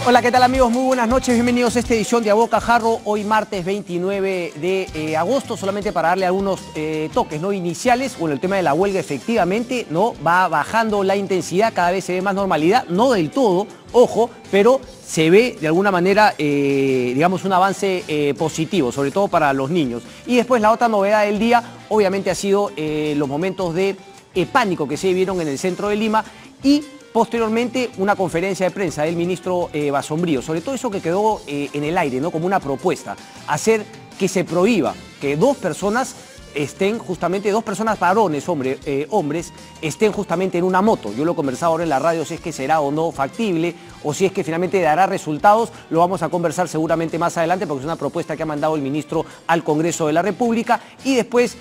Hola, ¿qué tal amigos? Muy buenas noches, bienvenidos a esta edición de A Boca Jarro, hoy martes 29 de agosto, solamente para darle algunos toques ¿no? iniciales. Bueno, el tema de la huelga efectivamente ¿no? va bajando la intensidad, cada vez se ve más normalidad, no del todo, ojo, pero se ve de alguna manera, digamos, un avance positivo, sobre todo para los niños. Y después la otra novedad del día, obviamente ha sido los momentos de pánico que se vieron en el centro de Lima y posteriormente, una conferencia de prensa del ministro Basombrío, sobre todo eso que quedó en el aire, ¿no? Como una propuesta, hacer que se prohíba que dos personas estén justamente, dos personas varones, hombres, estén justamente en una moto. Yo lo he conversado ahora en la radio, si es que será o no factible, o si es que finalmente dará resultados, lo vamos a conversar seguramente más adelante, porque es una propuesta que ha mandado el ministro al Congreso de la República, y después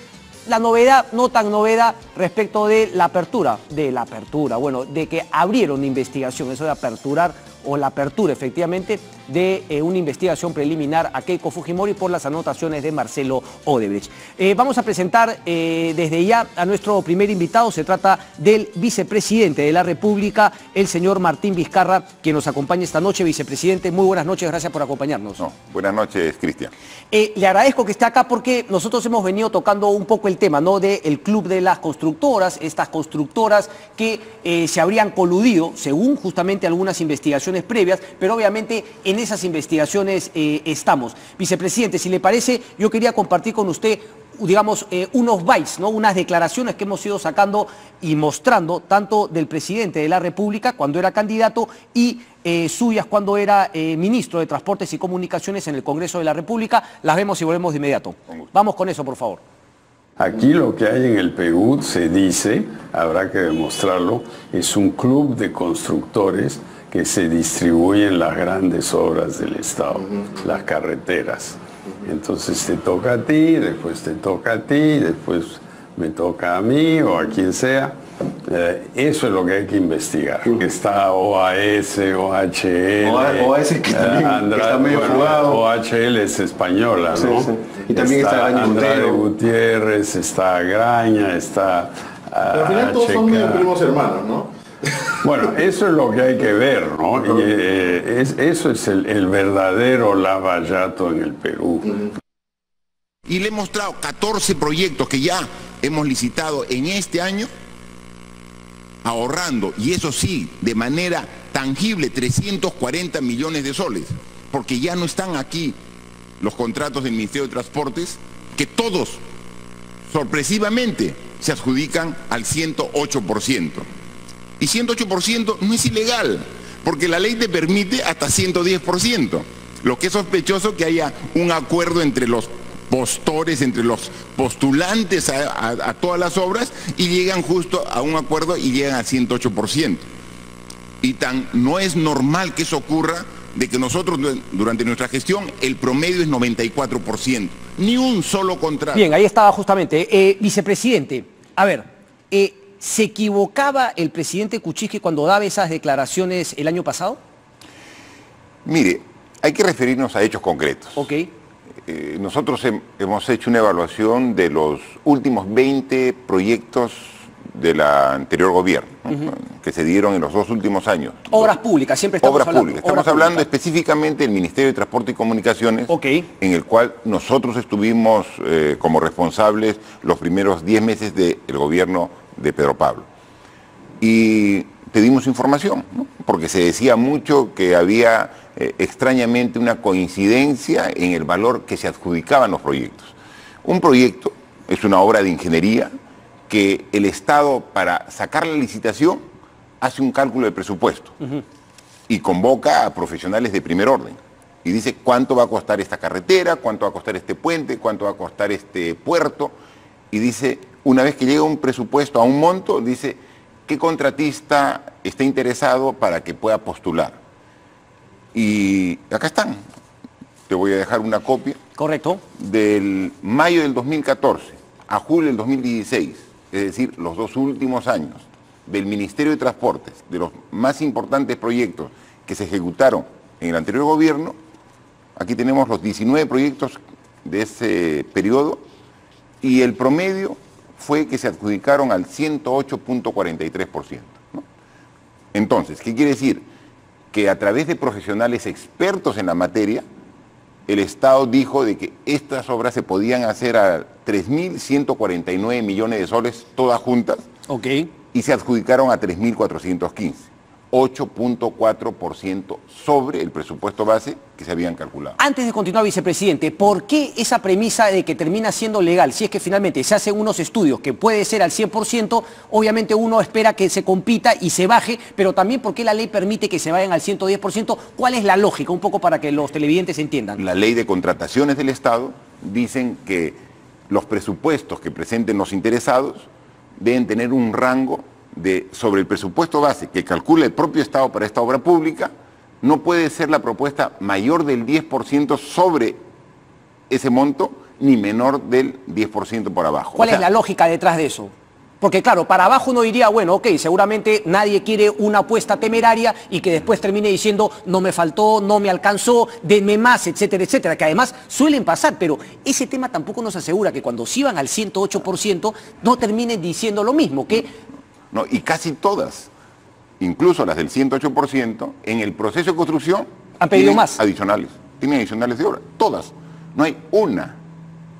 la novedad, no tan novedad, respecto de la apertura, bueno, de que abrieron una investigación, eso de aperturar, o la apertura efectivamente, de una investigación preliminar a Keiko Fujimori por las anotaciones de Marcelo Odebrecht. Vamos a presentar desde ya a nuestro primer invitado, se trata del vicepresidente de la República, el señor Martín Vizcarra, quien nos acompaña esta noche. Vicepresidente, muy buenas noches, gracias por acompañarnos. No, buenas noches, Cristian. Le agradezco que esté acá porque nosotros hemos venido tocando un poco el tema, ¿no? Del club de las constructoras, estas constructoras que se habrían coludido, según justamente algunas investigaciones previas, pero obviamente en esas investigaciones estamos. Vicepresidente, si le parece, yo quería compartir con usted, digamos, unos bytes, ¿no? Unas declaraciones que hemos ido sacando y mostrando, tanto del presidente de la República cuando era candidato y suyas cuando era ministro de Transportes y Comunicaciones en el Congreso de la República. Las vemos y volvemos de inmediato. Vamos con eso, por favor. Aquí lo que hay en el Perú, se dice, habrá que demostrarlo, es un club de constructores que se distribuyen las grandes obras del Estado, las carreteras. Entonces te toca a ti, después te toca a ti, después me toca a mí o a quien sea. Eso es lo que hay que investigar. Está OAS, OHL. OAS que también está medio jugado. OHL es española, ¿no? Sí. Y también está Andrade Gutiérrez, está Graña, está... Pero al final todos son medio primos hermanos, ¿no? Bueno, eso es lo que hay que ver, ¿no? Y, eso es el verdadero lavallato en el Perú. Y le he mostrado 14 proyectos que ya hemos licitado en este año, ahorrando, y eso sí, de manera tangible, 340 millones de soles, porque ya no están aquí los contratos del Ministerio de Transportes, que todos, sorpresivamente, se adjudican al 108%. Y 108% no es ilegal, porque la ley te permite hasta 110%. Lo que es sospechoso que haya un acuerdo entre los postores, entre los postulantes a todas las obras, y llegan justo a un acuerdo y llegan al 108%. Y no es normal que eso ocurra, de que nosotros durante nuestra gestión el promedio es 94%. Ni un solo contrato. Bien, ahí estaba justamente. Vicepresidente, a ver, ¿se equivocaba el presidente Kuczynski cuando daba esas declaraciones el año pasado? Mire, hay que referirnos a hechos concretos. Ok. Nosotros hemos hecho una evaluación de los últimos 20 proyectos del anterior gobierno, ¿no? Que se dieron en los 2 últimos años. Obras públicas, siempre estamos hablando. Obras públicas. Estamos hablando específicamente del Ministerio de Transporte y Comunicaciones, en el cual nosotros estuvimos como responsables los primeros 10 meses del gobierno de Pedro Pablo. Y pedimos información, ¿no? Porque se decía mucho que había extrañamente una coincidencia en el valor que se adjudicaban los proyectos. Un proyecto es una obra de ingeniería que el Estado, para sacar la licitación, hace un cálculo de presupuesto y convoca a profesionales de primer orden y dice cuánto va a costar esta carretera, cuánto va a costar este puente, cuánto va a costar este puerto, y dice, una vez que llega un presupuesto a un monto, dice qué contratista está interesado para que pueda postular. Y acá están, te voy a dejar una copia. Correcto. Del mayo del 2014 a julio del 2016, es decir, los 2 últimos años, del Ministerio de Transportes, de los más importantes proyectos que se ejecutaron en el anterior gobierno. Aquí tenemos los 19 proyectos de ese periodo y el promedio fue que se adjudicaron al 108.43%, ¿no? Entonces, ¿qué quiere decir? que a través de profesionales expertos en la materia, el Estado dijo de que estas obras se podían hacer a 3.149 millones de soles todas juntas, y se adjudicaron a 3.415, 8.4% sobre el presupuesto base que se habían calculado. Antes de continuar, vicepresidente, ¿por qué esa premisa de que termina siendo legal? Si es que finalmente se hacen unos estudios que puede ser al 100%, obviamente uno espera que se compita y se baje, pero también ¿por qué la ley permite que se vayan al 110%? ¿Cuál es la lógica? Un poco para que los televidentes entiendan. La ley de contrataciones del Estado dicen que los presupuestos que presenten los interesados deben tener un rango sobre el presupuesto base que calcula el propio Estado para esta obra pública. No puede ser la propuesta mayor del 10% sobre ese monto, ni menor del 10% por abajo. ¿Cuál es la lógica detrás de eso? Porque claro, para abajo uno diría, bueno, ok, seguramente nadie quiere una apuesta temeraria y que después termine diciendo, no me faltó, no me alcanzó, denme más, etcétera, etcétera, que además suelen pasar, pero ese tema tampoco nos asegura que cuando se van al 108% no terminen diciendo lo mismo, que... No, y casi todas, incluso las del 108%, en el proceso de construcción han pedido más. Tienen adicionales de obra, todas. No hay una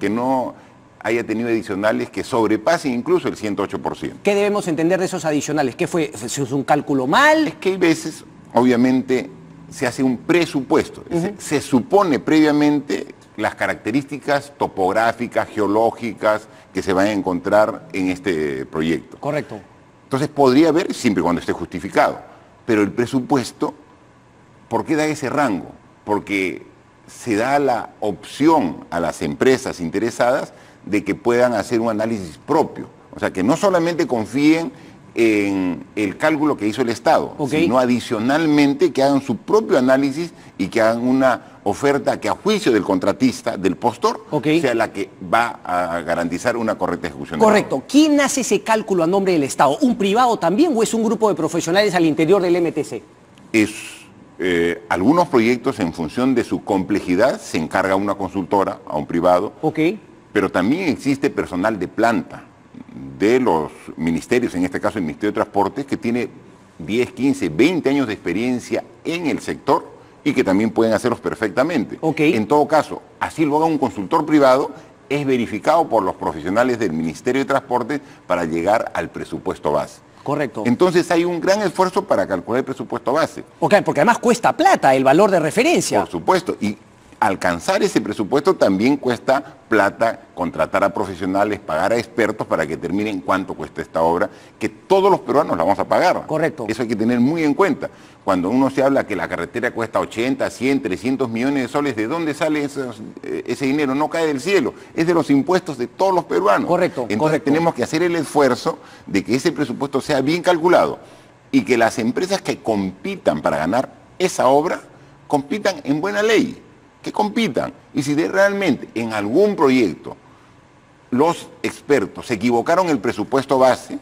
que no haya tenido adicionales que sobrepasen incluso el 108%. ¿Qué debemos entender de esos adicionales? ¿Qué fue? ¿Se hizo un cálculo mal? Es que hay veces, obviamente, se hace un presupuesto. Se supone previamente las características topográficas, geológicas que se van a encontrar en este proyecto. Correcto. Entonces podría haber, siempre y cuando esté justificado, pero el presupuesto, ¿por qué da ese rango? Porque se da la opción a las empresas interesadas de que puedan hacer un análisis propio. O sea, que no solamente confíen en el cálculo que hizo el Estado, sino adicionalmente que hagan su propio análisis y que hagan una oferta que a juicio del contratista, del postor, sea la que va a garantizar una correcta ejecución. Correcto. ¿Quién hace ese cálculo a nombre del Estado? ¿Un privado también o es un grupo de profesionales al interior del MTC? Algunos proyectos, en función de su complejidad, se encarga una consultora a un privado, pero también existe personal de planta de los ministerios, en este caso el Ministerio de Transportes, que tiene 10, 15, 20 años de experiencia en el sector y que también pueden hacerlos perfectamente. En todo caso, así lo haga un consultor privado, es verificado por los profesionales del Ministerio de Transportes para llegar al presupuesto base. Correcto. Entonces hay un gran esfuerzo para calcular el presupuesto base. Porque además cuesta plata el valor de referencia. Por supuesto. Y alcanzar ese presupuesto también cuesta plata, contratar a profesionales, pagar a expertos para que determinen cuánto cuesta esta obra, que todos los peruanos la vamos a pagar. Correcto. Eso hay que tener muy en cuenta. Cuando uno se habla que la carretera cuesta 80, 100, 300 millones de soles, ¿de dónde sale ese dinero? No cae del cielo, es de los impuestos de todos los peruanos. Correcto. Entonces tenemos que hacer el esfuerzo de que ese presupuesto sea bien calculado y que las empresas que compitan para ganar esa obra, compitan en buena ley. Que compitan. Y si realmente en algún proyecto los expertos se equivocaron el presupuesto base,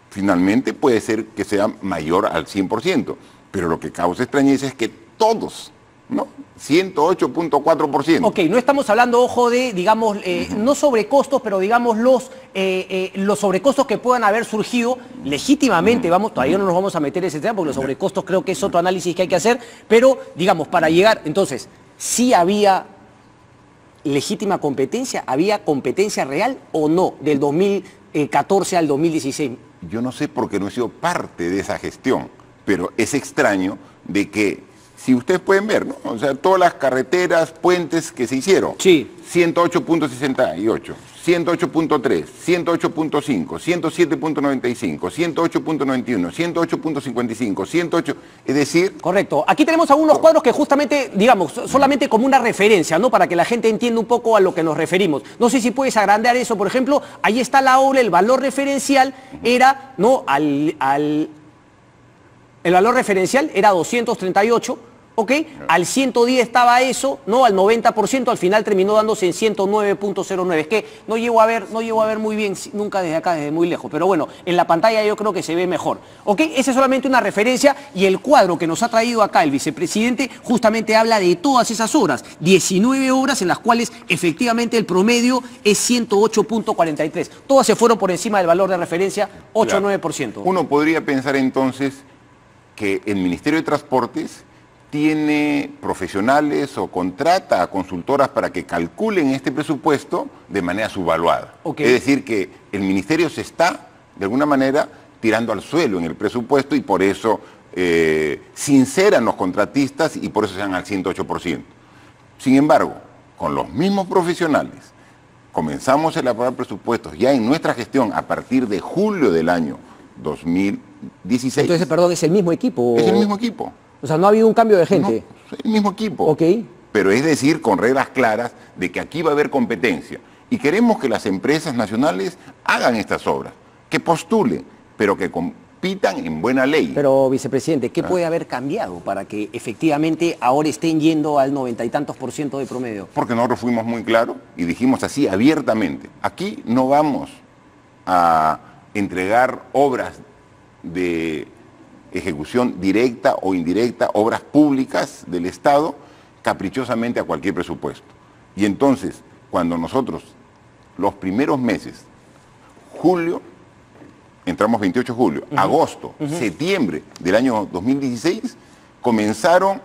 finalmente puede ser que sea mayor al 100%. Pero lo que causa extrañeza es que todos, ¿no? 108.4%. Ok, no estamos hablando, ojo, de, digamos, no sobrecostos, pero digamos los sobrecostos que puedan haber surgido legítimamente, todavía no nos vamos a meter en ese tema, porque los sobrecostos creo que es otro análisis que hay que hacer, pero, digamos, para llegar, entonces, ¿sí había legítima competencia? ¿Había competencia real o no del 2014 al 2016? Yo no sé porque no he sido parte de esa gestión, pero es extraño de que, si ustedes pueden ver, ¿no? O sea, todas las carreteras, puentes que se hicieron. Sí. 108.68, 108.3, 108.5, 107.95, 108.91, 108.55, 108, es decir... Correcto. Aquí tenemos algunos cuadros que justamente, digamos, solamente como una referencia, ¿no? Para que la gente entienda un poco a lo que nos referimos. No sé si puedes agrandar eso, por ejemplo, ahí está la obra, el valor referencial era, ¿no? El valor referencial era 238, ¿ok? Al 110 estaba eso, ¿no? Al 90%, al final terminó dándose en 109.09. Es que no llego a ver muy bien nunca desde acá, desde muy lejos. Pero bueno, en la pantalla yo creo que se ve mejor. ¿Ok? Esa es solamente una referencia y el cuadro que nos ha traído acá el vicepresidente justamente habla de todas esas obras. 19 obras en las cuales efectivamente el promedio es 108.43. Todas se fueron por encima del valor de referencia, 8 o 9%. Uno podría pensar entonces que el Ministerio de Transportes tiene profesionales o contrata a consultoras para que calculen este presupuesto de manera subvaluada. Okay. Es decir, que el Ministerio se está, de alguna manera, tirando al suelo en el presupuesto y por eso sinceran los contratistas y por eso se dan al 108%. Sin embargo, con los mismos profesionales, comenzamos a elaborar presupuestos ya en nuestra gestión a partir de julio del año 2016. Entonces, perdón, ¿es el mismo equipo? Es el mismo equipo. O sea, no ha habido un cambio de gente. No, es el mismo equipo. Ok. Pero es decir, con reglas claras de que aquí va a haber competencia. Y queremos que las empresas nacionales hagan estas obras, que postulen, pero que compitan en buena ley. Pero, vicepresidente, ¿qué puede haber cambiado para que efectivamente ahora estén yendo al 90 y tantos % de promedio? Porque nosotros fuimos muy claros y dijimos así abiertamente, aquí no vamos a entregar obras de ejecución directa o indirecta, obras públicas del Estado, caprichosamente a cualquier presupuesto. Y entonces, cuando nosotros, los primeros meses, julio, entramos 28 de julio, agosto, septiembre del año 2016, comenzaron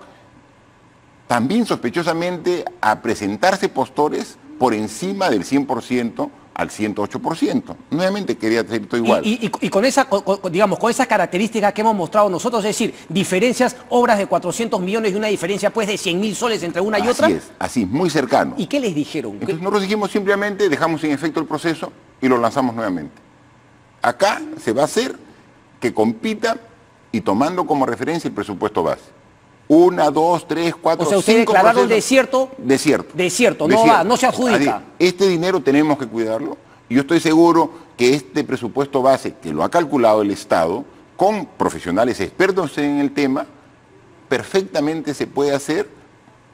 también sospechosamente a presentarse postores por encima del 100% al 108%. Nuevamente quería hacer esto igual. Y con esa, digamos, con esas características que hemos mostrado nosotros, es decir, diferencias, obras de 400 millones y una diferencia pues de 100.000 soles entre una y otra. Así es, muy cercano. ¿Y qué les dijeron? Entonces nosotros dijimos simplemente, dejamos sin efecto el proceso y lo lanzamos nuevamente. Acá se va a hacer que compita y tomando como referencia el presupuesto base. 1, 2, 3, 4, 5. O sea, ustedes declararon desierto. Desierto. No se adjudica. Este dinero tenemos que cuidarlo. Y yo estoy seguro que este presupuesto base, que lo ha calculado el Estado, con profesionales expertos en el tema, perfectamente se puede hacer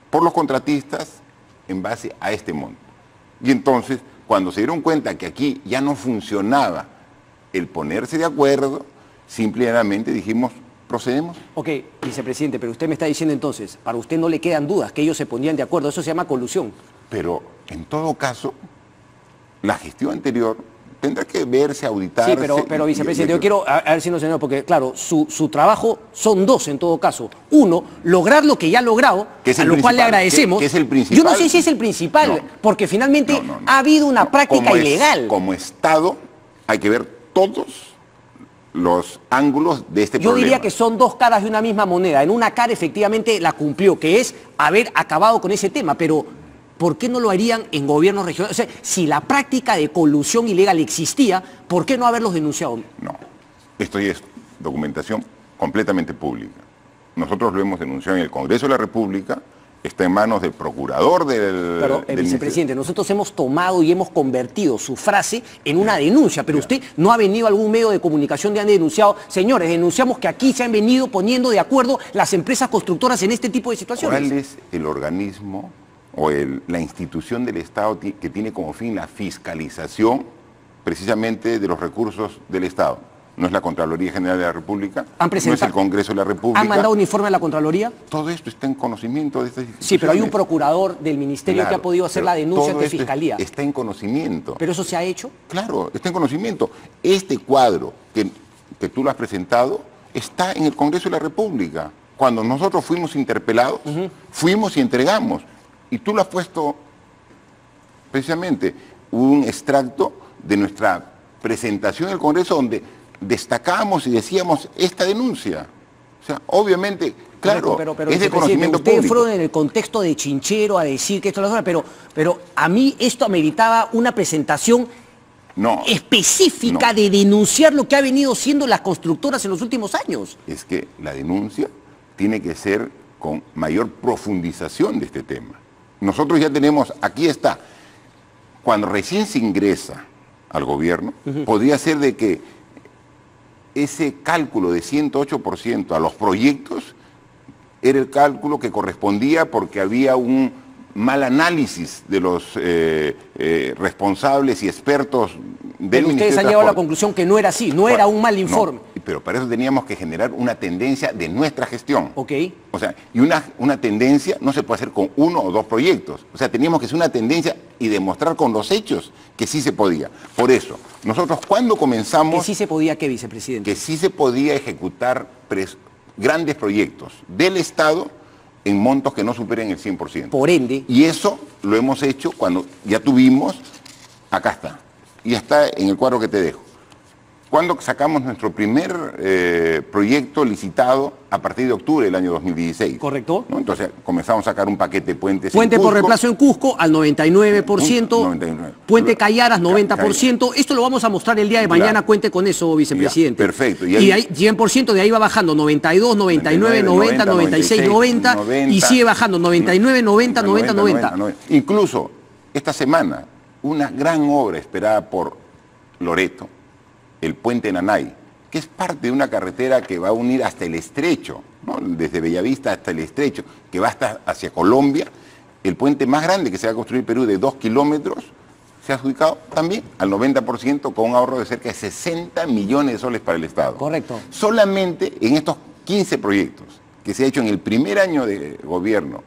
por los contratistas en base a este monto. Y entonces, cuando se dieron cuenta que aquí ya no funcionaba el ponerse de acuerdo, simplemente dijimos, procedemos. Ok, vicepresidente, pero usted me está diciendo entonces, para usted no le quedan dudas que ellos se ponían de acuerdo, eso se llama colusión. Pero, en todo caso, la gestión anterior tendrá que verse, auditarse. Sí, pero vicepresidente, yo quiero, a ver si no se enoja, porque claro, su trabajo son dos en todo caso. Uno, lograr lo que ya ha logrado, a lo cual le agradecemos. ¿Qué es el principal? Yo no sé si es el principal, porque finalmente ha habido una práctica ilegal. Como Estado hay que ver todos los ángulos de este problema. Yo diría que son dos caras de una misma moneda. En una cara efectivamente la cumplió, que es haber acabado con ese tema, pero ¿por qué no lo harían en gobiernos regionales? O sea, si la práctica de colusión ilegal existía, ¿por qué no haberlos denunciado? No, esto ya es documentación completamente pública. Nosotros lo hemos denunciado en el Congreso de la República, está en manos del procurador del vicepresidente, nosotros hemos tomado y hemos convertido su frase en una denuncia, pero usted no ha venido a algún medio de comunicación de han denunciado, señores, denunciamos que aquí se han venido poniendo de acuerdo las empresas constructoras en este tipo de situaciones. ¿Cuál es el organismo o la institución del Estado que tiene como fin la fiscalización precisamente de los recursos del Estado? ¿No es la Contraloría General de la República? ¿No es el Congreso de la República? ¿Han mandado un informe a la Contraloría? Todo esto está en conocimiento de estas instituciones. Sí, pero hay un procurador del Ministerio que ha podido hacer la denuncia ante Fiscalía. Está en conocimiento. ¿Pero eso se ha hecho? Claro, está en conocimiento. Este cuadro que tú lo has presentado está en el Congreso de la República. Cuando nosotros fuimos interpelados, fuimos y entregamos. Y tú lo has puesto precisamente un extracto de nuestra presentación en el Congreso donde destacábamos y decíamos esta denuncia. O sea, obviamente, claro, pero es de conocimiento ustedes público. fueron en el contexto de chinchero a decir que esto es la zona, pero a mí esto ameritaba una presentación específica de denunciar lo que ha venido siendo las constructoras en los últimos años. Es que la denuncia tiene que ser con mayor profundización de este tema. Nosotros ya tenemos, aquí está, cuando recién se ingresa al gobierno, podría ser de que ese cálculo de 108% a los proyectos era el cálculo que correspondía porque había un mal análisis de los responsables y expertos del Ministerio de Transporte. Ustedes han llegado a la conclusión que no era así, no era un mal informe. Pero para eso teníamos que generar una tendencia de nuestra gestión. Ok. O sea, y una tendencia no se puede hacer con 1 o 2 proyectos. O sea, teníamos que hacer una tendencia y demostrar con los hechos que sí se podía. Por eso, nosotros cuando comenzamos... ¿Que sí se podía qué, vicepresidente? Que sí se podía ejecutar grandes proyectos del Estado en montos que no superen el 100%. Por ende. Y eso lo hemos hecho cuando ya tuvimos, acá está, y está en el cuadro que te dejo. Cuando sacamos nuestro primer proyecto licitado a partir de octubre del año 2016. Correcto. ¿No? Entonces comenzamos a sacar un paquete de puentes Puente en por Cusco, reemplazo en Cusco al 99%, 99%. Puente Cayaras 90%. Esto lo vamos a mostrar el día de mañana, cuente con eso, vicepresidente. Ya, perfecto. Y ahí 100% de ahí va bajando 92, 99, 90, 96, 90 y sigue bajando 99, 90, 90, 90. Incluso esta semana, una gran obra esperada por Loreto, el puente Nanay, que es parte de una carretera que va a unir hasta el Estrecho, ¿no? Desde Bellavista hasta el Estrecho, que va hasta hacia Colombia, el puente más grande que se va a construir en Perú de 2 kilómetros, se ha adjudicado también al 90% con un ahorro de cerca de 60 millones de soles para el Estado. Correcto. Solamente en estos 15 proyectos que se ha hecho en el primer año de gobierno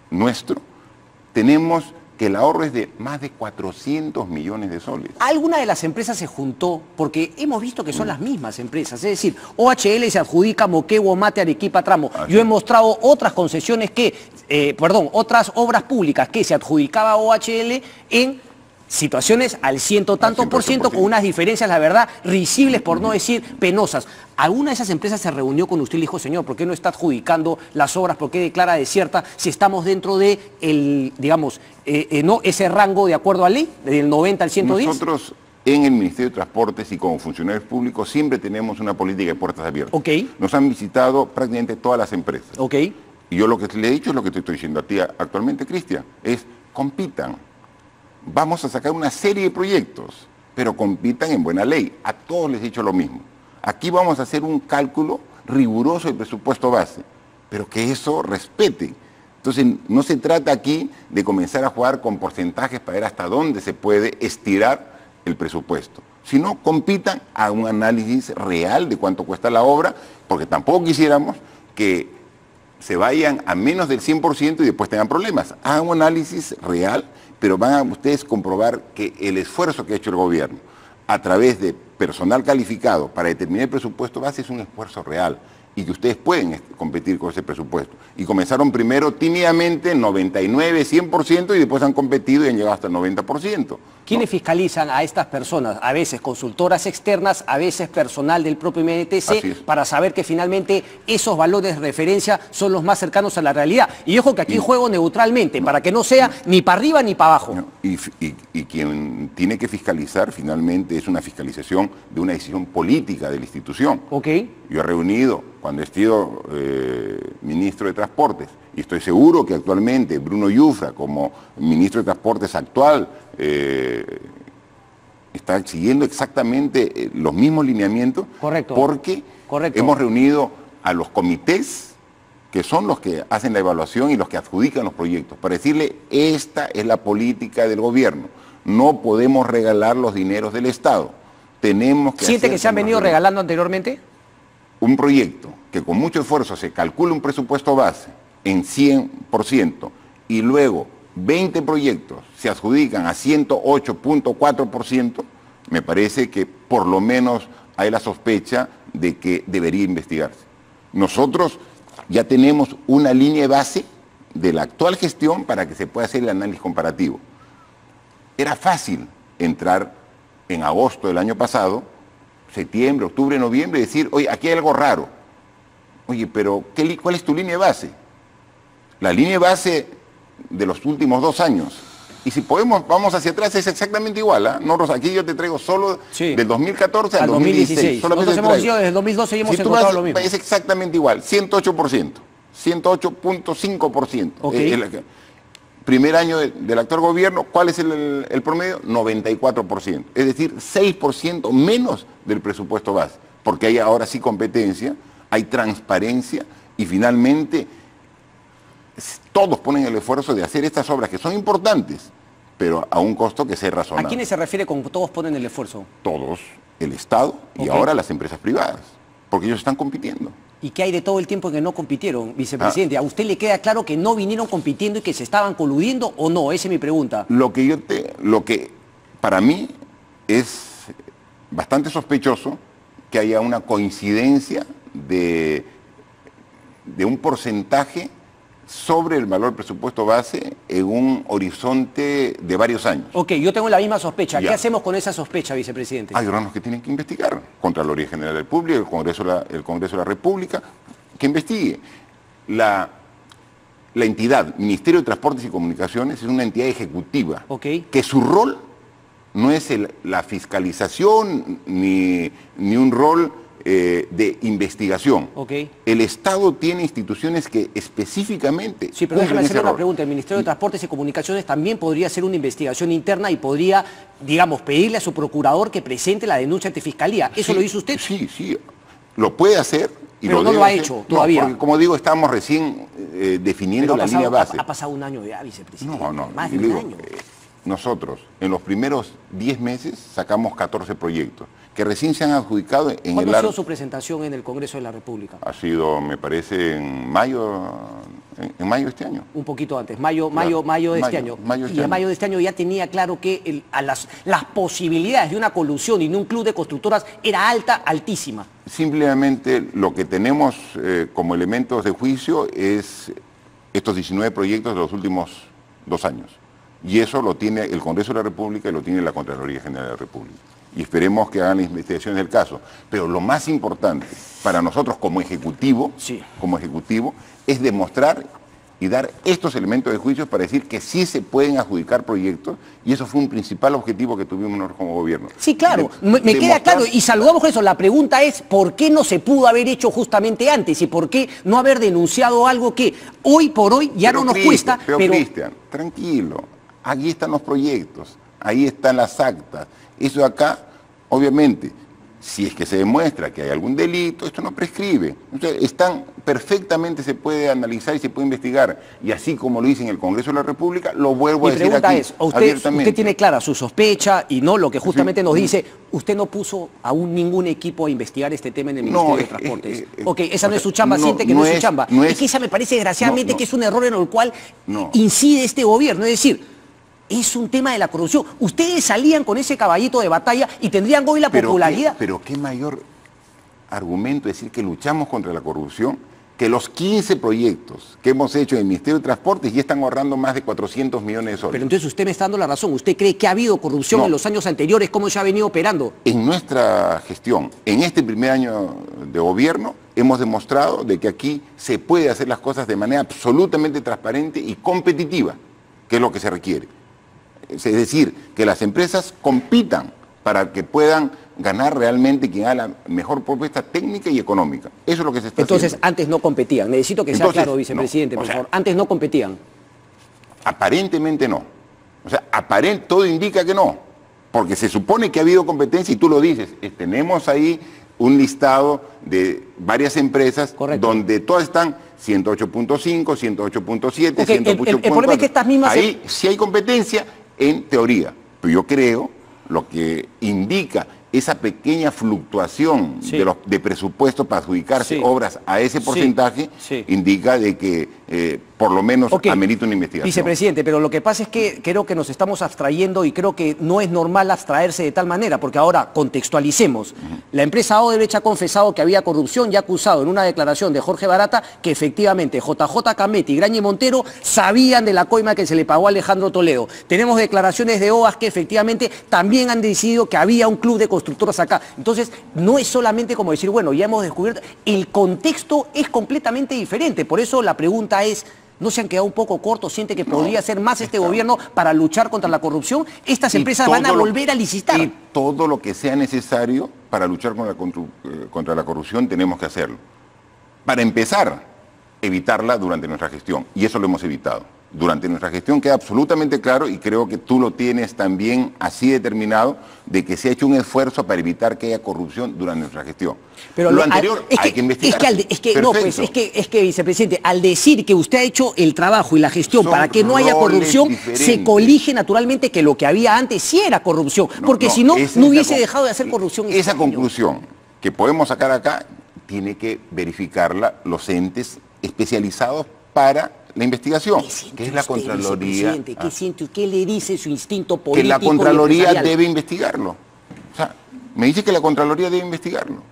nuestro, tenemos que el ahorro es de más de 400 millones de soles. ¿Alguna de las empresas se juntó? Porque hemos visto que son las mismas empresas. Es decir, OHL se adjudica Moquegua, Mate, Arequipa, Tramo. Yo he mostrado otras concesiones que, otras obras públicas que se adjudicaba OHL en situaciones al ciento tanto por ciento, con unas diferencias, la verdad, risibles, por no decir penosas. ¿Alguna de esas empresas se reunió con usted y le dijo, señor, ¿por qué no está adjudicando las obras? ¿Por qué declara desierta si estamos dentro de ese rango de acuerdo a ley, del 90 al 110? Nosotros en el Ministerio de Transportes y como funcionarios públicos siempre tenemos una política de puertas abiertas. Okay. Nos han visitado prácticamente todas las empresas. Okay. Y yo lo que le he dicho es lo que te estoy diciendo a ti actualmente, Cristian, es compitan. Vamos a sacar una serie de proyectos, pero compitan en buena ley. A todos les he dicho lo mismo. Aquí vamos a hacer un cálculo riguroso del presupuesto base, pero que eso respete. Entonces, no se trata aquí de comenzar a jugar con porcentajes para ver hasta dónde se puede estirar el presupuesto, sino compitan a un análisis real de cuánto cuesta la obra, porque tampoco quisiéramos que se vayan a menos del 100% y después tengan problemas. Hagan un análisis real, pero van a ustedes comprobar que el esfuerzo que ha hecho el gobierno a través de personal calificado para determinar el presupuesto base es un esfuerzo real y que ustedes pueden competir con ese presupuesto. Y comenzaron primero tímidamente 99, 100% y después han competido y han llegado hasta el 90%. ¿Quiénes fiscalizan a estas personas? A veces consultoras externas, a veces personal del propio MNTC, para saber que finalmente esos valores de referencia son los más cercanos a la realidad. Y ojo que aquí juego neutralmente, para que no sea ni para arriba ni para abajo. Y quien tiene que fiscalizar finalmente es una fiscalización de una decisión política de la institución. Okay. Yo he reunido, cuando he sido ministro de Transportes, y estoy seguro que actualmente Bruno Yufra, como ministro de Transportes actual, está siguiendo exactamente los mismos lineamientos. Correcto. Porque hemos reunido a los comités que son los que hacen la evaluación y los que adjudican los proyectos, para decirle, esta es la política del gobierno, no podemos regalar los dineros del Estado. Tenemos que ¿Siente que se han venido regalando anteriormente? Un proyecto que con mucho esfuerzo se calcula un presupuesto base en 100% y luego 20 proyectos se adjudican a 108.4%, me parece que por lo menos hay la sospecha de que debería investigarse. Nosotros ya tenemos una línea base de la actual gestión para que se pueda hacer el análisis comparativo. Era fácil entrar en agosto del año pasado, septiembre, octubre, noviembre, y decir, oye, aquí hay algo raro. Oye, pero ¿cuál es tu línea base? La línea base de los últimos 2 años. Y si podemos, vamos hacia atrás, es exactamente igual. ¿Eh? No, aquí yo te traigo solo del 2014 al 2016. Nosotros hemos ido desde el 2012 y hemos encontrado lo mismo. Es exactamente igual, 108%, 108.5%. Okay. Primer año del actual gobierno, ¿cuál es el promedio? 94%. Es decir, 6% menos del presupuesto base. Porque hay ahora sí competencia, hay transparencia y finalmente todos ponen el esfuerzo de hacer estas obras que son importantes, pero a un costo que sea razonable. ¿A quiénes se refiere con todos ponen el esfuerzo? Todos, el Estado y ahora las empresas privadas, porque ellos están compitiendo. ¿Y qué hay de todo el tiempo que no compitieron, vicepresidente? ¿A usted le queda claro que no vinieron compitiendo y que se estaban coludiendo o no? Esa es mi pregunta. Lo que para mí es bastante sospechoso que haya una coincidencia de de un porcentaje sobre el valor presupuesto base en un horizonte de varios años. Ok, yo tengo la misma sospecha. ¿Qué hacemos con esa sospecha, vicepresidente? Hay órganos que tienen que investigar. Contraloría General de la República, el Congreso de la República, que investigue. La entidad, Ministerio de Transportes y Comunicaciones, es una entidad ejecutiva, que su rol no es la fiscalización ni un rol de investigación. El Estado tiene instituciones que específicamente... Sí, pero déjame hacer una pregunta. El Ministerio de Transportes y Comunicaciones también podría hacer una investigación interna y podría, digamos, pedirle a su procurador que presente la denuncia ante Fiscalía. ¿Eso sí, lo hizo usted? Sí, sí. Lo puede hacer. Pero no lo ha hecho todavía. Porque, como digo, estamos recién definiendo la línea base. Ha pasado un año ya, vicepresidente. No. Más de un año. Nosotros, en los primeros 10 meses, sacamos 14 proyectos, que recién se han adjudicado en el... ¿Cuándo ha sido su presentación en el Congreso de la República? Ha sido, me parece, en mayo de este año. Un poquito antes, mayo de este año. Y en mayo de este año ya tenía claro que las posibilidades de una colusión y de un club de constructoras era altísima. Simplemente lo que tenemos como elementos de juicio es estos 19 proyectos de los últimos 2 años. Y eso lo tiene el Congreso de la República y lo tiene la Contraloría General de la República. Y esperemos que hagan las investigaciones del caso. Pero lo más importante para nosotros como ejecutivo, es demostrar y dar estos elementos de juicio para decir que sí se pueden adjudicar proyectos, y eso fue un principal objetivo que tuvimos nosotros como gobierno. Sí, claro, me queda claro, y saludamos con eso. La pregunta es, ¿por qué no se pudo haber hecho justamente antes? ¿Y por qué no haber denunciado algo que hoy por hoy ya no nos cuesta? Pero Cristian, tranquilo. Aquí están los proyectos, ahí están las actas. Eso de acá, obviamente, si es que se demuestra que hay algún delito, esto no prescribe. Entonces, perfectamente se puede analizar y se puede investigar. Y así como lo hice en el Congreso de la República, lo vuelvo a decir aquí. Mi pregunta es, usted tiene clara su sospecha y no lo que justamente nos dice, usted no puso aún ningún equipo a investigar este tema en el Ministerio de Transportes. Esa no es su chamba, siente que no es su chamba. Es que esa me parece desgraciadamente que es un error en el cual incide este gobierno. Es decir, es un tema de la corrupción. Ustedes salían con ese caballito de batalla y tendrían hoy la popularidad. Pero qué mayor argumento decir que luchamos contra la corrupción, que los 15 proyectos que hemos hecho en el Ministerio de Transportes ya están ahorrando más de 400 millones de soles. Pero entonces usted me está dando la razón. ¿Usted cree que ha habido corrupción en los años anteriores? ¿Cómo se ha venido operando? En nuestra gestión, en este primer año de gobierno, hemos demostrado de que aquí se puede hacer las cosas de manera absolutamente transparente y competitiva, que es lo que se requiere. Es decir, que las empresas compitan para que puedan ganar realmente quien haga la mejor propuesta técnica y económica. Eso es lo que se está haciendo. Entonces, antes no competían. Necesito que sea claro, vicepresidente, por favor. Antes no competían. Aparentemente no. O sea, todo indica que no. Porque se supone que ha habido competencia y tú lo dices. Tenemos ahí un listado de varias empresas donde todas están 108.5, 108.7, 108.4. El problema es que estas mismas... Ahí sí hay competencia en teoría. Pero yo creo lo que indica esa pequeña fluctuación de presupuesto para adjudicarse obras a ese porcentaje indica de que por lo menos amerita una investigación. Vicepresidente, pero lo que pasa es que creo que nos estamos abstrayendo y creo que no es normal abstraerse de tal manera, porque ahora contextualicemos. La empresa Odebrecht ha confesado que había corrupción y ha acusado en una declaración de Jorge Barata que efectivamente JJ Cametti y Grañe Montero sabían de la coima que se le pagó a Alejandro Toledo. Tenemos declaraciones de OAS que efectivamente también han decidido que había un club de constructoras acá. Entonces, no es solamente como decir, bueno, ya hemos descubierto, el contexto es completamente diferente. Por eso la pregunta es, ¿no se han quedado un poco cortos? ¿Siente que podría hacer más este gobierno para luchar contra la corrupción? Estas empresas van a volver a licitar. Y todo lo que sea necesario para luchar contra la corrupción tenemos que hacerlo. Para empezar, evitarla durante nuestra gestión. Y eso lo hemos evitado. Durante nuestra gestión queda absolutamente claro, y creo que tú lo tienes también así determinado, de que se ha hecho un esfuerzo para evitar que haya corrupción durante nuestra gestión. Pero lo anterior hay que investigar. Es que, vicepresidente, al decir que usted ha hecho el trabajo y la gestión para que no haya corrupción, se colige naturalmente que lo que había antes sí era corrupción, porque si no, no hubiese dejado de hacer corrupción. Esa conclusión que podemos sacar acá, tiene que verificarla los entes especializados para la investigación, que es la Contraloría. ¿Qué siente? ¿Qué le dice su instinto político? Que la Contraloría debe investigarlo. O sea, me dice que la Contraloría debe investigarlo.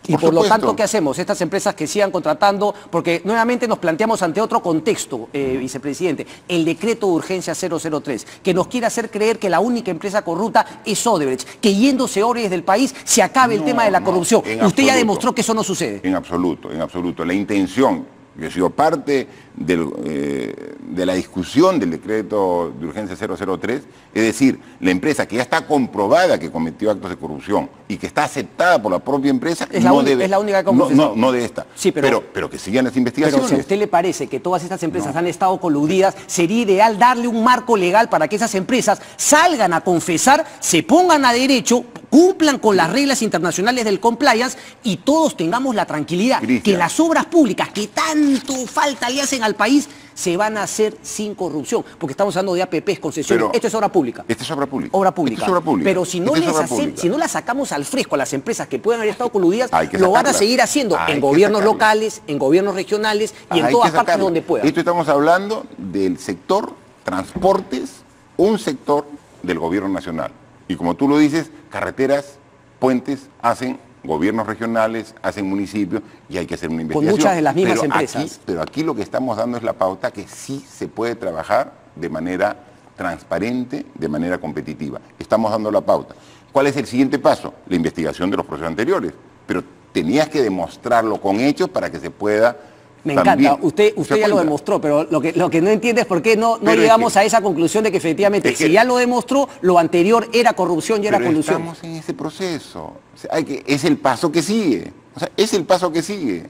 Y por lo tanto, ¿qué hacemos? Estas empresas que sigan contratando, porque nuevamente nos planteamos ante otro contexto, vicepresidente, el decreto de urgencia 003, que nos quiere hacer creer que la única empresa corrupta es Odebrecht, que yéndose Odebrecht del país se acabe el tema de la corrupción. Usted ya demostró que eso no sucede. En absoluto, en absoluto. La intención, yo he sido parte de la discusión del decreto de urgencia 003, es decir, la empresa que ya está comprobada que cometió actos de corrupción y que está aceptada por la propia empresa, es la única que no de esta. Sí, pero que sigan las investigaciones. Pero si a usted le parece que todas estas empresas han estado coludidas, sería ideal darle un marco legal para que esas empresas salgan a confesar, se pongan a derecho, cumplan con las reglas internacionales del compliance y todos tengamos la tranquilidad que las obras públicas que tanto falta le hacen al país se van a hacer sin corrupción, porque estamos hablando de APPs, concesiones. Esto es obra pública. Esto es obra pública. Obra pública. Esto es obra pública. Pero si no las sacamos al fresco a las empresas que puedan haber estado coludidas, lo van a seguir haciendo en gobiernos locales, en gobiernos regionales y en todas partes donde puedan. Esto estamos hablando del sector transportes, un sector del gobierno nacional. Y como tú lo dices, carreteras, puentes hacen gobiernos regionales, hacen municipios y hay que hacer una investigación. Con muchas de las mismas empresas. Pero aquí lo que estamos dando es la pauta que sí se puede trabajar de manera transparente, de manera competitiva. Estamos dando la pauta. ¿Cuál es el siguiente paso? La investigación de los procesos anteriores. Pero tenías que demostrarlo con hechos para que se pueda... Me encanta, usted ya lo demostró, pero lo que no entiende es por qué no llegamos a esa conclusión de que efectivamente, si ya lo demostró, lo anterior era corrupción y era colusión. Estamos en ese proceso, o sea, es el paso que sigue, o sea, es el paso que sigue.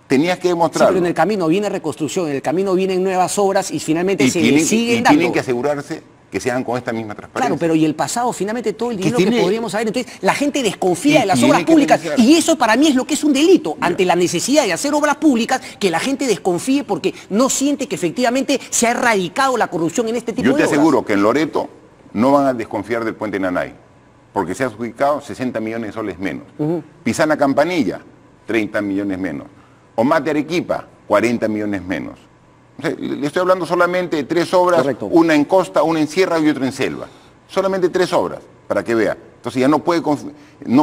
Tenías que demostrarlo. Sí, pero en el camino viene reconstrucción, en el camino vienen nuevas obras y finalmente siguen dando. Tienen que asegurarse que se hagan con esta misma transparencia. Claro, pero y el pasado, finalmente todo el dinero que podríamos saber. Entonces, la gente desconfía de las obras públicas y eso para mí es lo que es un delito, ante la necesidad de hacer obras públicas, que la gente desconfíe porque no siente que efectivamente se ha erradicado la corrupción en este tipo de obras. Yo te aseguro que en Loreto no van a desconfiar del puente Nanay, porque se ha adjudicado 60 millones de soles menos. Pisana Campanilla, 30 millones menos. Omate Arequipa, 40 millones menos. O sea, le estoy hablando solamente de 3 obras, correcto, una en costa, una en sierra y otra en selva. Solamente 3 obras, para que vea. Entonces ya no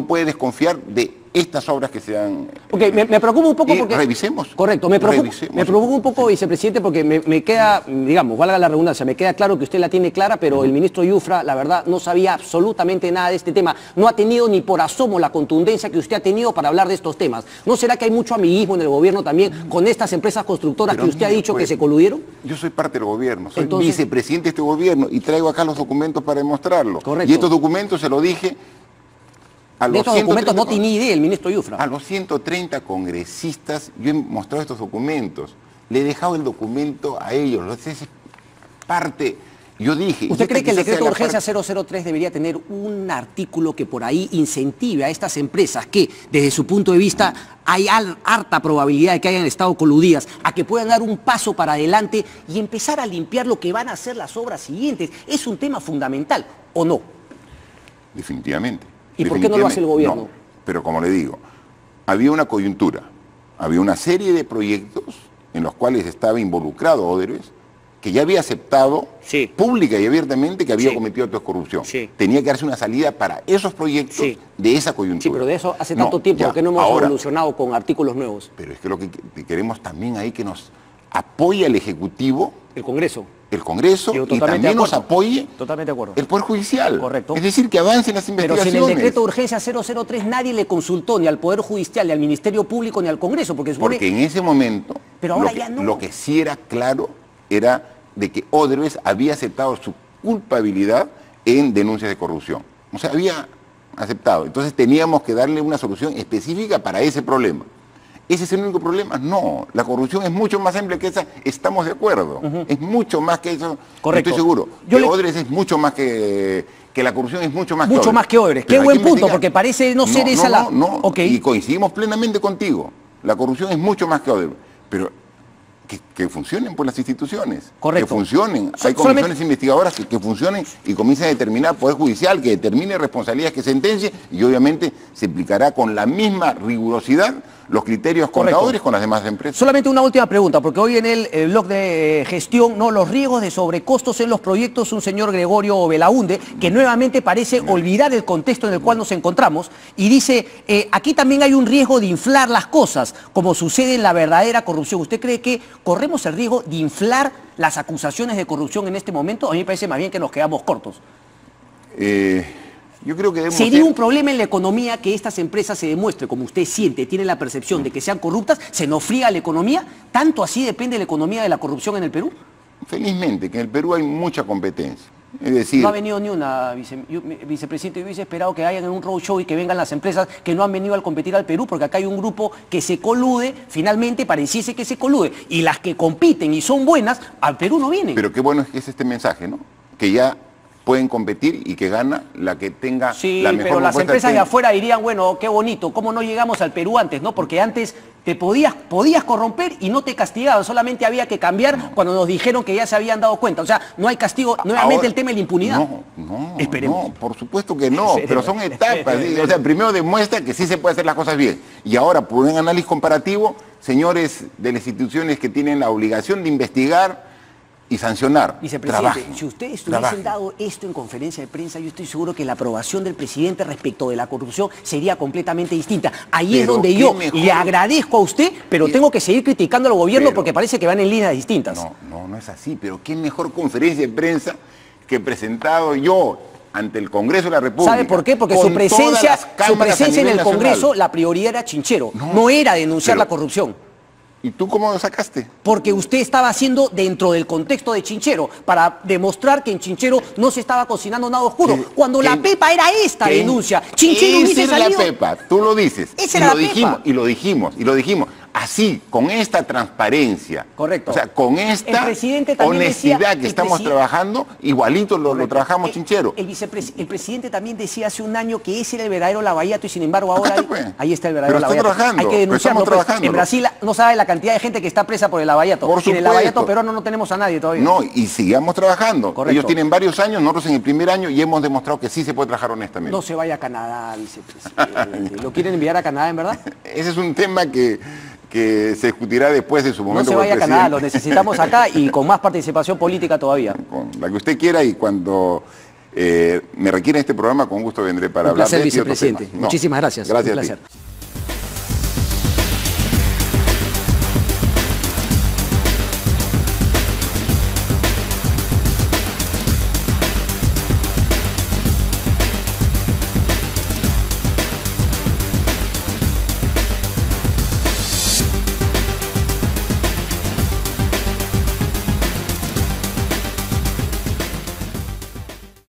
puede desconfiar de estas obras que se han... Ok, me preocupa un poco porque... Revisemos. Correcto, me preocupa un poco, vicepresidente, porque me queda, digamos, valga la redundancia, me queda claro que usted la tiene clara, pero el ministro Yufra, la verdad, no sabía absolutamente nada de este tema. No ha tenido ni por asomo la contundencia que usted ha tenido para hablar de estos temas. ¿No será que hay mucho amiguismo en el gobierno también con estas empresas constructoras que usted ha dicho que se coludieron? Yo soy parte del gobierno, soy vicepresidente de este gobierno y traigo acá los documentos para demostrarlo. Correcto. Y estos documentos se lo dije... De estos documentos no tenía idea el ministro Yufra. A los 130 congresistas, yo he mostrado estos documentos, le he dejado el documento a ellos, es parte, yo dije... ¿Usted cree que el decreto de urgencia 003 debería tener un artículo que por ahí incentive a estas empresas que, desde su punto de vista, hay harta probabilidad de que hayan estado coludidas, a que puedan dar un paso para adelante y empezar a limpiar lo que van a ser las obras siguientes? Es un tema fundamental, ¿o no? Definitivamente. ¿Y por qué no lo hace el gobierno? No, pero como le digo, había una coyuntura, había una serie de proyectos en los cuales estaba involucrado Odebrecht, que ya había aceptado pública y abiertamente que había cometido actos de corrupción. Tenía que darse una salida para esos proyectos de esa coyuntura. Sí, pero de eso hace tanto tiempo, porque no hemos evolucionado con artículos nuevos. Pero es que lo que queremos también ahí que nos apoye el Ejecutivo. El Congreso. El Congreso y también nos apoye el Poder Judicial. Correcto. Es decir, que avancen las investigaciones. Pero si en el decreto de urgencia 003 nadie le consultó ni al Poder Judicial, ni al Ministerio Público, ni al Congreso. Porque en ese momento, pero ahora lo que sí era claro era de que Odebrecht había aceptado su culpabilidad en denuncias de corrupción. O sea, había aceptado. Entonces teníamos que darle una solución específica para ese problema. ¿Ese es el único problema? No, la corrupción es mucho más amplia que esa, estamos de acuerdo. Es mucho más que eso, correcto, estoy seguro. Odebrecht es mucho más que la corrupción es mucho más mucho más que Odebrecht. Qué buen punto, porque parece no ser esa la... Y coincidimos plenamente contigo. La corrupción es mucho más que Odebrecht. Pero que funcionen por las instituciones. Correcto. Que funcionen. Hay comisiones investigadoras que funcionen y comiencen a determinar Poder Judicial, que determine responsabilidades, que sentencie, y obviamente se aplicará con la misma rigurosidad los criterios contadores con las demás empresas. Solamente una última pregunta, porque hoy en el blog de gestión, ¿no?, los riesgos de sobrecostos en los proyectos, un señor Gregorio Belaunde, que nuevamente parece olvidar el contexto en el cual nos encontramos, y dice, aquí también hay un riesgo de inflar las cosas, como sucede en la verdadera corrupción. ¿Usted cree que corremos el riesgo de inflar las acusaciones de corrupción en este momento? A mí me parece más bien que nos quedamos cortos. Yo creo que ¿Sería un problema en la economía que estas empresas se demuestre, como usted siente, tiene la percepción de que sean corruptas, se nos friega la economía? ¿Tanto así depende la economía de la corrupción en el Perú? Felizmente, que en el Perú hay mucha competencia. Es decir, no ha venido ni una, vicepresidente. Yo hubiese esperado que hayan en un roadshow y que vengan las empresas que no han venido a competir al Perú, porque acá hay un grupo que se colude, finalmente pareciese que se colude, y las que compiten y son buenas, al Perú no vienen. Pero qué bueno es este mensaje, ¿no? Que ya pueden competir y que gana la que tenga la mejor pero las propuesta empresas de afuera dirían, bueno, qué bonito, ¿cómo no llegamos al Perú antes, no? Porque antes te podías corromper y no te castigaban, solamente había que cambiar cuando nos dijeron que ya se habían dado cuenta. O sea, no hay castigo, nuevamente ahora, el tema de la impunidad. Esperemos. No, por supuesto que no, pero son etapas. O sea, primero demuestra que sí se puede hacer las cosas bien. Y ahora, por un análisis comparativo, señores de las instituciones que tienen la obligación de investigar y sancionar. Vicepresidente, si ustedes hubiesen dado esto en conferencia de prensa, yo estoy seguro que la aprobación del presidente respecto de la corrupción sería completamente distinta. Ahí es donde yo le agradezco a usted, pero tengo que seguir criticando al gobierno porque parece que van en líneas distintas. No es así, pero qué mejor conferencia de prensa que he presentado yo ante el Congreso de la República. ¿Sabe por qué? Porque su presencia en el Congreso, la prioridad era Chinchero, no era denunciar la corrupción. ¿Y tú cómo lo sacaste? Porque usted estaba haciendo dentro del contexto de Chinchero, para demostrar que en Chinchero no se estaba cocinando nada oscuro. Cuando la pepa era esta denuncia. Chinchero hubiese salido... Esa es la pepa, tú lo dices. Esa era la pepa. Y lo dijimos. Así, con esta transparencia. Correcto. O sea, con esta honestidad que estamos trabajando, igualito lo trabajamos Chinchero. El presidente también decía hace un año que ese era el verdadero Lavallato y sin embargo ahora ahí está el verdadero Lavallato. Hay que denunciarlo. En Brasil no sabe la cantidad de gente que está presa por el Lavallato. En el Lavallato peruano no tenemos a nadie todavía. No, y sigamos trabajando. Correcto. Ellos tienen varios años, nosotros en el primer año y hemos demostrado que sí se puede trabajar honestamente. No se vaya a Canadá, vicepresidente. ¿Lo quieren enviar a Canadá en verdad? Ese es un tema que se discutirá después de su momento. No se vaya a Canadá, lo necesitamos acá y con más participación política todavía. Con la que usted quiera y cuando me requiera este programa, con gusto vendré para hablar de vicepresidente. Muchísimas gracias. Gracias. Un placer.